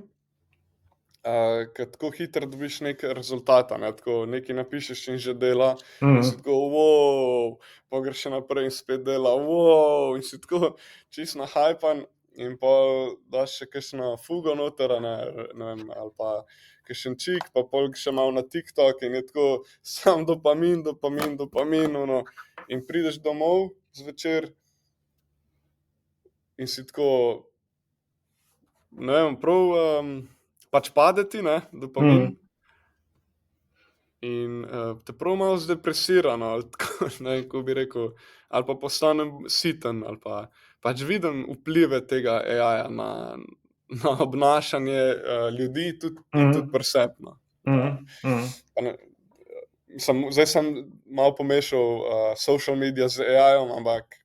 ker tako hiter dobiš nek rezultata, ne? Tako nekaj napišeš in že dela, in si tako wow, pa greš še naprej in spet dela wow, in si tako čist nahajpan in pa daš še kakšno fugo noter, ne vem, ali pa kakšen čik, pa pol še malo na TikTok in je tako sam dopamin, in prideš domov zvečer in si tako, ne vem, prav pač padeti, ne, dopamin. In te prav malo zdepresirano, ali tako, ne, kako bi rekel, ali pa postanem siten, ali pa pač vidim vplive tega AI-ja na obnašanje ljudi in tudi pri sebi, no. Zdaj sem malo pomešal social media z AI-om, ampak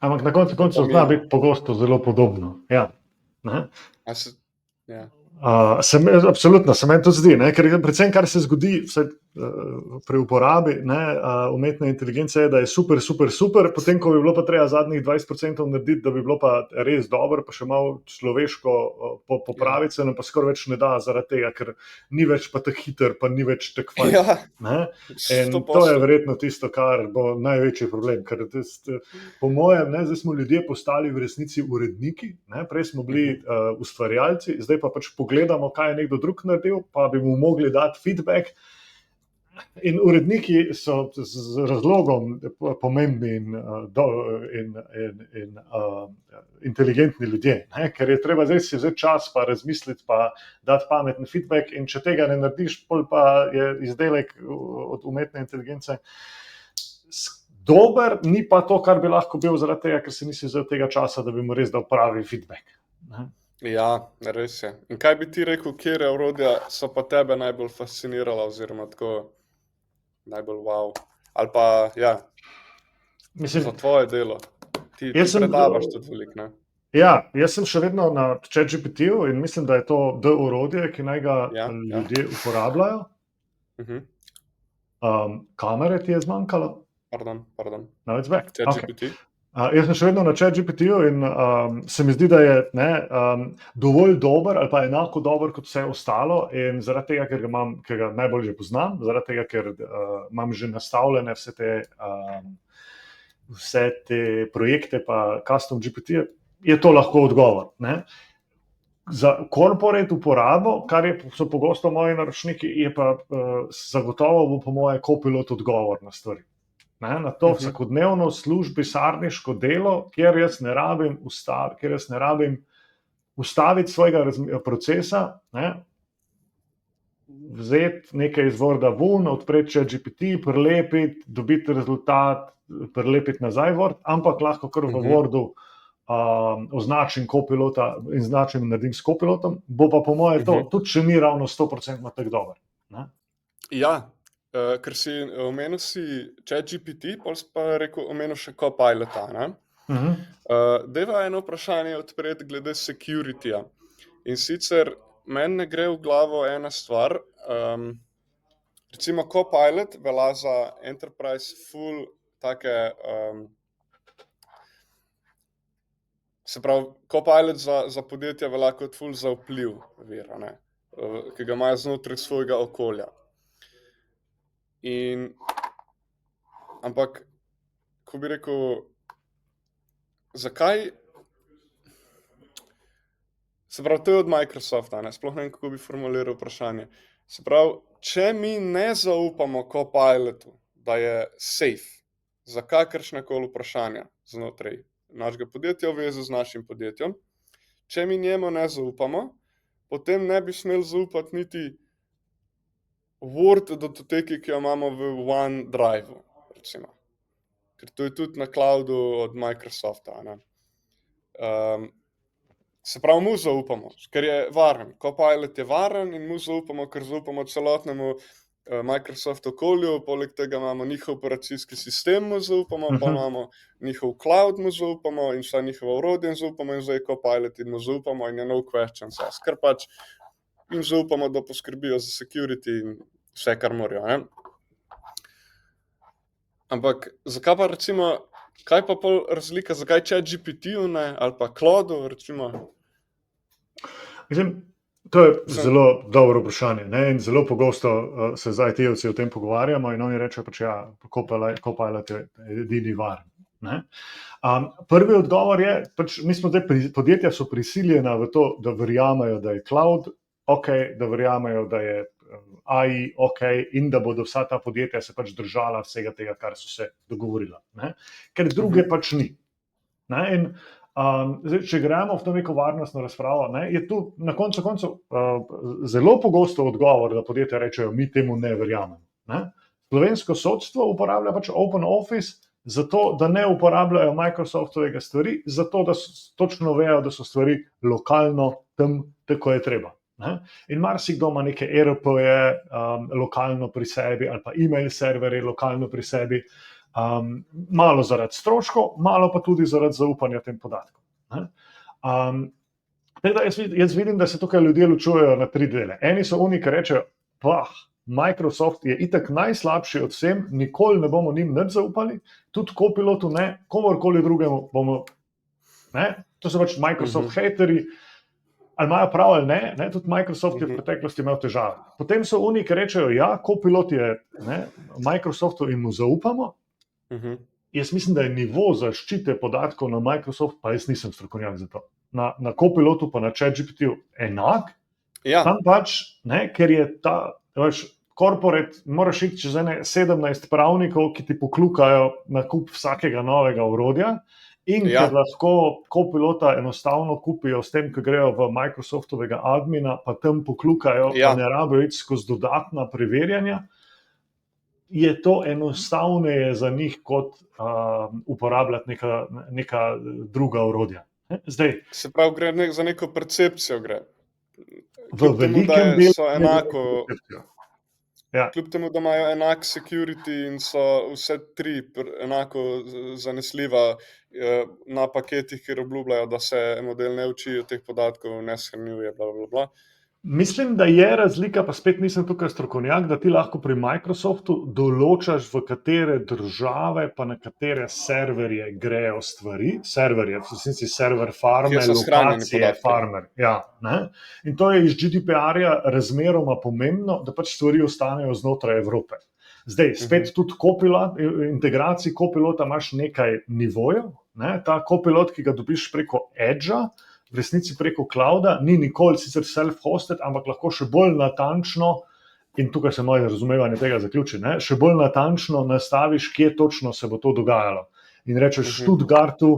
na koncu zna biti pogosto zelo podobno. Ja. Ja. Absolutno, se meni to zdi, ne? Ker predvsem, kar se zgodi, pri uporabi umetne inteligence je, da je super, super, super, potem, ko bi bilo pa treba zadnjih 20% narediti, da bi bilo pa res dobro, pa še malo človeško popraviti, se nam pa skoraj več ne da zaradi tega, ker ni več pa tako hiter, pa ni več tako fajn. Ja, In to je verjetno tisto, kar bo največji problem, ker po mojem, zdaj smo ljudje postali v resnici uredniki, prej smo bili ustvarjalci, zdaj pa pač pogledamo, kaj je nekdo drug naredil, pa bi mu mogli dati feedback. In uredniki so z razlogom pomembni in inteligentni ljudje, ker je treba zdaj si vzeti čas pa razmisliti pa dati pameten feedback, in če tega ne narediš, pol pa je izdelek od umetne inteligence dober, ni pa to, kar bi lahko bil, zaradi tega, ker si nisi vzel tega časa, da bi mu res dal pravi feedback. Ja, res je. In kaj bi ti rekel, kje orodja so pa tebe najbolj fascinirala oziroma tako najbolj wow, ali pa za tvoje delo? Ti predavaš tudi veliko, ne? Ja, jaz sem še vedno na ChatGPT-ju in mislim, da je to orodje, ki naj ga ljudje uporabljajo. Kamere ti je zmanjkalo? Pardon. No, it's back. ChatGPT? Jaz sem še vedno na ChatGPT-ju in se mi zdi, da je dovolj dober ali pa enako dober kot vse ostalo, in zaradi tega, ker ga najbolj že poznam, zaradi tega, ker imam že nastavljene vse te projekte pa custom GPT, je to lahko odgovor. Za corporate uporabo, kar so pogosto moji naročniki, je pa zagotovo bo po moje Copilot odgovor na stvari. Na to vsakodnevno pisarniško delo, kjer jaz ne rabim ustaviti svojega procesa, vzeti nekaj iz Worda ven, odpreti ChatGPT, prelepiti, dobiti rezultat, prelepiti nazaj Word, ampak lahko kar v Wordu označim Copilota in naredim s Copilotom, bo pa po moje to, tudi če ni ravno 100% tako dober. Ja. Ker si omenil ChatGPT, pol si pa rekel, omenil še Copilota. Deva eno vprašanje odpreti glede security-ja. In sicer meni ne gre v glavo ena stvar. Recimo Copilot velja za enterprise full take, se pravi, Copilot za podjetja velja kot full zaupljiv vir, ki ga imajo znotraj svojega okolja. Ampak, ko bi rekel, zakaj, se pravi, to je od Microsofta, sploh ne vem, kako bi formuliral vprašanje. Se pravi, če mi ne zaupamo Copilotu, da je safe za kakršnekoli vprašanja znotraj našega podjetja v zvezi z našim podjetjem, če mi njemu ne zaupamo, potem ne bi smeli zaupati niti Word datoteki, ki jo imamo v OneDrive-u, recimo. Ker to je tudi na cloudu od Microsofta. Se pravi, mu zaupamo, ker je varen. Copilot je varen in mu zaupamo, ker zaupamo celotnemu Microsoft okolju, poleg tega imamo njihov operacijski sistem, mu zaupamo, pa imamo njihov cloud, mu zaupamo in vsa njihova orodja zaupamo, in zdaj Copilot in mu zaupamo in je no questions asked. Ker pač in zaupamo, da poskrbijo za security in vse, kar morajo. Ampak zakaj pa recimo, kaj pa pol razlika, zakaj ChatGPT-ju ne, ali pa Claudu, recimo? Mislim, to je zelo dobro vprašanje, in zelo pogosto se z IT-jevci o tem pogovarjamo in oni rečejo, pač Copilot je edini varen. Prvi odgovor je, pač mi smo zdaj, podjetja so prisiljena v to, da verjamejo, da je cloud da verjamejo, da je AI in da bodo vsa ta podjetja se pač držala vsega tega, kar so se dogovorila. Ker druge pač ni. In zdaj, če gremo v to neko varnostno razpravo, je tu na koncu zelo pogosto odgovor, da podjetja rečejo, mi temu ne verjamemo. Slovensko sodstvo uporablja pač Open Office zato, da ne uporabljajo Microsoftovega stvari, zato, da točno vejo, da so stvari lokalno tam, tako je treba. In marsikdo ima neke ERP-je lokalno pri sebi ali pa e-mail serverje lokalno pri sebi, malo zaradi stroškov, malo pa tudi zaradi zaupanja tem podatkom. Jaz vidim, da se tukaj ljudje ločujejo na 3 dele. Eni so oni, ki rečejo, Microsoft je itak najslabši od vsem, nikoli ne bomo njim nič zaupali, tudi Copilotu ne, komorkoli drugemu bomo, ne, to so pač Microsoft hateri, ali imajo prav ali ne, tudi Microsoft je v preteklosti imel težave. Potem so oni, ki rečejo, ja, Copilot je, ne, Microsoftu in mu zaupamo. Jaz mislim, da je nivo zaščite podatkov na Microsoft, pa jaz nisem strokovnjak za to, na Copilotu pa na ChatGPT-ju enak, tam pač, ne, ker je ta, corporate, moraš iti čez 17 pravnikov, ki ti poklukajo na kup vsakega novega orodja, in ker lahko Copilota enostavno kupijo s tem, ko grejo v Microsoftovega admina, pa tam poklukajo, pa ne rabijo iti skozi dodatna preverjanja, je to enostavneje za njih, kot uporabljati neka druga orodja. Zdaj, se pravi, gre za neko percepcijo, gre. V velikem delu so enako, kljub temu, da imajo enak security in so vse tri enako zanesljiva na paketih, kjer obljubljajo, da se model ne uči teh podatkov, ne shranjuje, bla, bla, bla. Mislim, da je razlika, pa spet nisem tukaj strokovnjak, da ti lahko pri Microsoftu določaš, v katere države pa na katere serverje grejo stvari. Serverje, v resnici server farme, lokacije farmer. Ja, ne? In to je iz GDPR-ja razmeroma pomembno, da pač stvari ostanejo znotraj Evrope. Zdaj, spet tudi Copilot, integraciji Copilota imaš nekaj nivojev. Ne? Ta Copilot, ki ga dobiš preko Edgea, v resnici preko clouda, ni nikoli sicer self-hosted, ampak lahko še bolj natančno, in tukaj se moje razumevanje tega zaključi, ne, še bolj natančno nastaviš, kje točno se bo to dogajalo. In rečeš, v Stuttgartu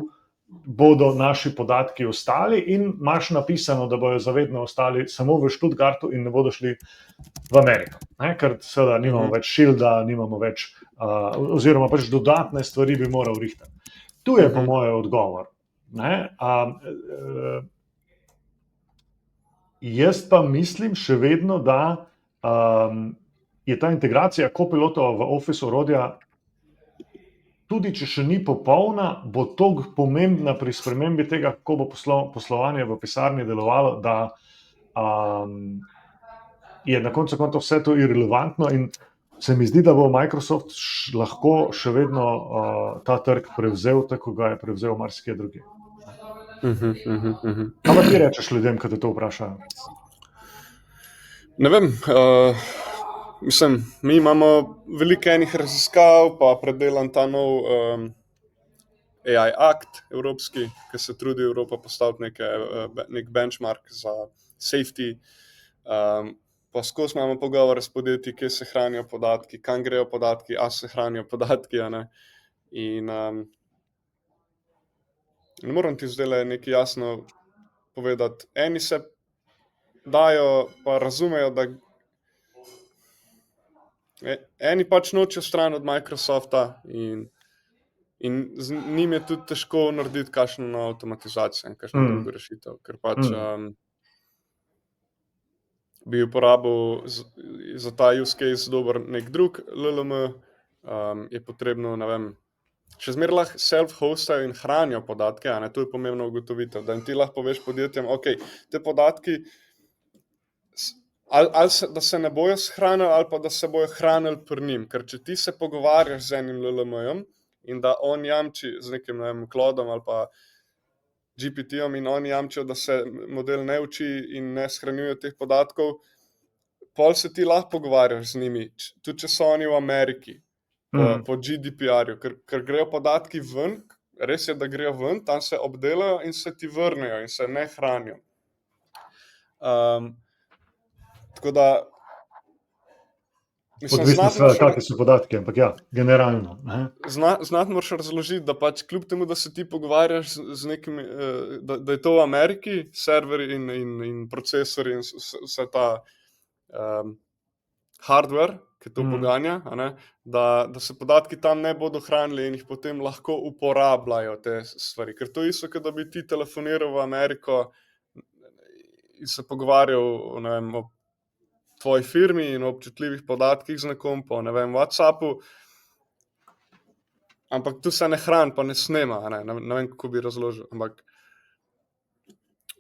bodo naši podatki ostali in imaš napisano, da bojo zavedno ostali samo v Stuttgartu in ne bodo šli v Ameriko. Ne, ker seveda nimamo več shielda, nimamo več, oziroma pač dodatne stvari bi moral rihtati. Tu je po moje odgovor. Ne, jaz pa mislim še vedno, da je ta integracija Copilotova v Office orodja, tudi če še ni popolna, bo toliko pomembna pri spremembi tega, kako bo poslovanje v pisarni delovalo, da je na koncu koncev vse to irelevantno in se mi zdi, da bo Microsoft lahko še vedno ta trg prevzel, tako ga je prevzel marsikje drugje. Kaj pa ti rečeš ljudem, ko te to vprašajo? Ne vem, mislim, mi imamo veliko enih raziskav, pa predelan ta nov AI akt evropski, ki se trudi Evropa postaviti nek benchmark za safety, pa skozi imamo pogovore s podjetji, kje se hranijo podatki, kam grejo podatki, a se hranijo podatki, a ne. In ne moram ti zdaj nekaj jasno povedati. Eni se dajo, pa razumejo, da eni pač nočejo stran od Microsofta in z njim je tudi težko narediti kakšno avtomatizacijo in kakšno drugo rešitev, ker pač bi uporabil za ta use case dober nek drug LLM, je potrebno, ne vem, še zmeraj lahko self-hostajo in hranijo podatke, a ne, to je pomembno ugotovitev, da ti lahko poveš podjetjem, ok, te podatki, ali da se ne bojo shranili, ali pa da se bojo hranili pri njim, ker če ti se pogovarjaš z enim LLM-jem in da on jamči z nekim, ne vem, Cloudom ali pa GPT-om in oni jamčijo, da se model ne uči in ne shranjuje teh podatkov, pol se ti lahko pogovarjaš z njimi, tudi če so oni v Ameriki, po GDPR-ju, ker grejo podatki ven, res je, da grejo ven, tam se obdelajo in se ti vrnejo in se ne hranijo. Tako da odvisno seveda, kakšni so podatki, ampak ja, generalno. Znati moraš razložiti, da pač kljub temu, da se ti pogovarjaš z nekim, da je to v Ameriki, serveri in procesori in vse ta hardware, ki to poganja, a ne, da se podatki tam ne bodo hranili in jih potem lahko uporabljajo te stvari. Ker to isto, da bi ti telefoniral v Ameriko in se pogovarjal, ne vem, o tvoji firmi in o občutljivih podatkih z nekom po, ne vem, WhatsAppu, ampak tu se ne hrani, pa ne snema, ne vem, kako bi razložil, ampak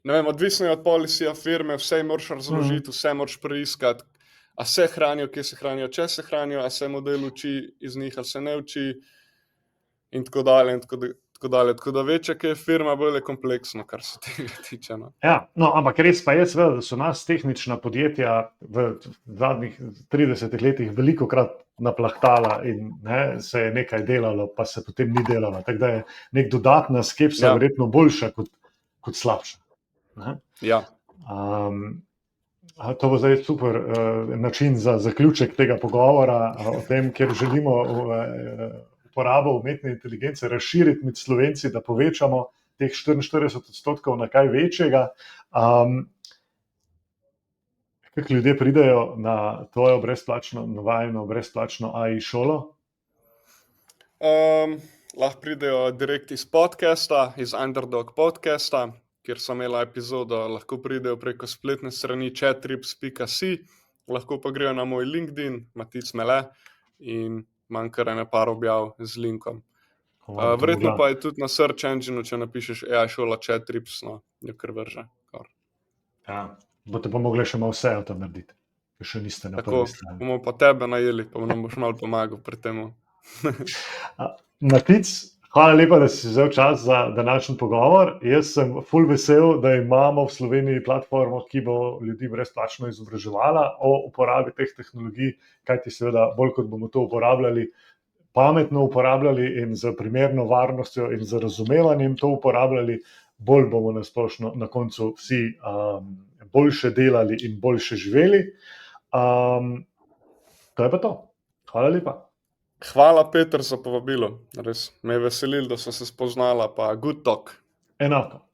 ne vem, odvisno je od policyja firme, vse moraš razložiti, vse moraš preiskati, a se hranijo, kje se hranijo, če se hranijo, a se model uči iz njih, ali se ne uči, in tako dalje. Tako da večja, ki je firma, bolj je kompleksno, kar se tega tiče. No. Ja, no, ampak res pa je, seveda, da so nas tehnična podjetja v zadnjih 30 letih veliko krat naplahtala in se je nekaj delalo, pa se potem ni delalo. Tako da je nek dodatna skepsa verjetno boljša kot slabša. Ne? Ja. To bo zdaj super način za zaključek tega pogovora o tem, kjer želimo uporabo umetne inteligence razširiti med Slovenci, da povečamo teh 44% na kaj večjega. Kako ljudje pridejo na tvojo navajeno brezplačno AI šolo? Lahko pridejo direkt iz podcasta, iz Underdog podcasta, kjer so imela epizodo, lahko pridejo preko spletne strani chatrips.si, lahko pa grejo na moj LinkedIn, Matic Mele, in imam kar par objav z linkom. Verjetno pa je tudi na search engineu, če napišeš AI šola Chatrips, no, jo kar vrže. Ja, boste pa mogli še malo vse to narediti, ker še niste na prvi strani. Tako, bomo pa tebe najeli, pa nam boš malo pomagal pri temu. Matic, hvala lepa, da si vzel čas za današnji pogovor. Jaz sem ful vesel, da imamo v Sloveniji platformo, ki bo ljudi brezplačno izobraževala o uporabi teh tehnologij, kajti seveda bolj kot bomo to uporabljali, pametno uporabljali in z primerno varnostjo in z razumevanjem to uporabljali, bolj bomo nasplošno na koncu vsi boljše delali in boljše živeli. To je pa to. Hvala lepa. Hvala, Peter, za povabilo. Res me je veselilo, da so se spoznala, pa good talk. Enako.